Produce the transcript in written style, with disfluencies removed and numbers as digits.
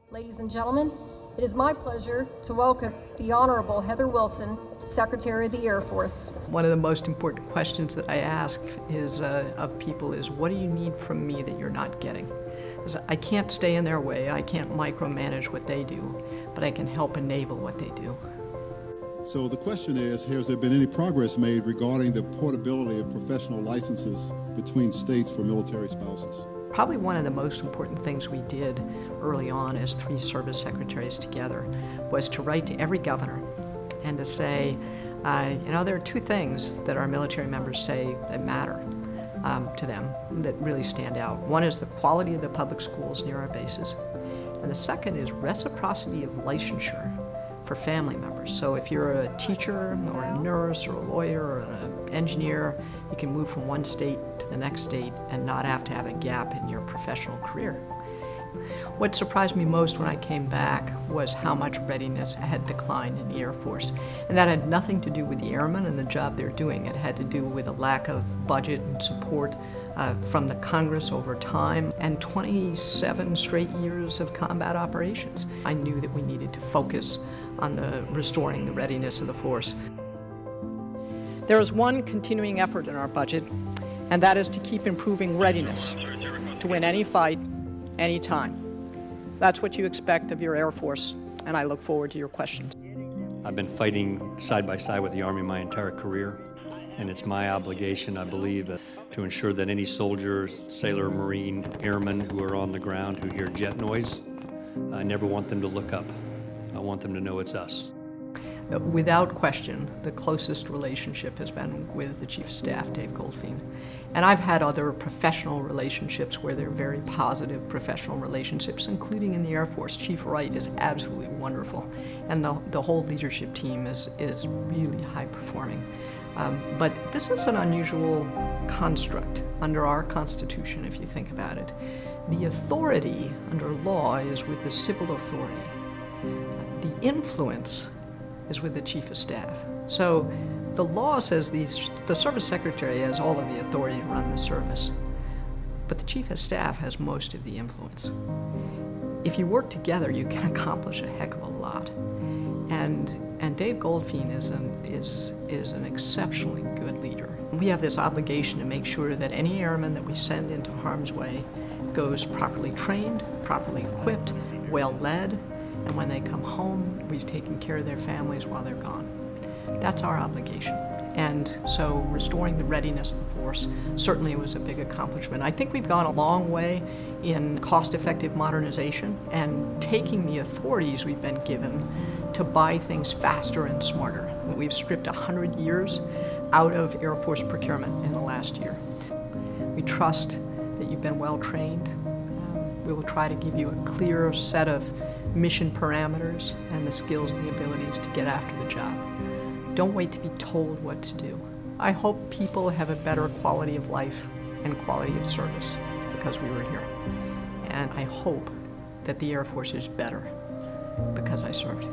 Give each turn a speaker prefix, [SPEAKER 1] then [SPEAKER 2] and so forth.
[SPEAKER 1] Ladies and gentlemen, it is my pleasure to welcome the Honorable Heather Wilson, Secretary of the Air Force.
[SPEAKER 2] One of the most important questions that I ask of people is, what do you need from me that you're not getting? Because I can't stay in their way, I can't micromanage what they do, but I can help enable what they do.
[SPEAKER 3] So the question is, has there been any progress made regarding the portability of professional licenses between states for military spouses?
[SPEAKER 2] Probably one of the most important things we did early on as 3 service secretaries together was to write to every governor and to say, there are 2 things that our military members say that matter to them that really stand out. One is the quality of the public schools near our bases, and the second is reciprocity of licensure for family members. So if you're a teacher or a nurse or a lawyer or an engineer, you can move from one state to the next state and not have to have a gap in your professional career. What surprised me most when I came back was how much readiness had declined in the Air Force. And that had nothing to do with the airmen and the job they're doing. It had to do with a lack of budget and support from the Congress over time and 27 straight years of combat operations. I knew that we needed to focus on restoring the readiness of the force. There is one continuing effort in our budget, and that is to keep improving readiness to win any fight, anytime. That's what you expect of your Air Force, and I look forward to your questions.
[SPEAKER 4] I've been fighting side by side with the Army my entire career, and it's my obligation, I believe, to ensure that any soldier, sailor, Marine, airman who are on the ground who hear jet noise, I never want them to look up. I want them to know it's us.
[SPEAKER 2] Without question, the closest relationship has been with the Chief of Staff, Dave Goldfein. And I've had other professional relationships where they're very positive professional relationships, including in the Air Force. Chief Wright is absolutely wonderful, and the whole leadership team is really high performing. But this is an unusual construct under our Constitution, if you think about it. The authority under law is with the civil authority. The influence is with the Chief of Staff. So the law says the service secretary has all of the authority to run the service, but the Chief of Staff has most of the influence. If you work together, you can accomplish a heck of a lot. And Dave Goldfein is an exceptionally good leader. We have this obligation to make sure that any airman that we send into harm's way goes properly trained, properly equipped, well led, and when they come home, we've taken care of their families while they're gone. That's our obligation. And so restoring the readiness of the force certainly was a big accomplishment. I think we've gone a long way in cost-effective modernization and taking the authorities we've been given to buy things faster and smarter. We've stripped 100 years out of Air Force procurement in the last year. We trust that you've been well trained. We will try to give you a clear set of mission parameters and the skills and the abilities to get after the job. Don't wait to be told what to do. I hope people have a better quality of life and quality of service because we were here. And I hope that the Air Force is better because I served.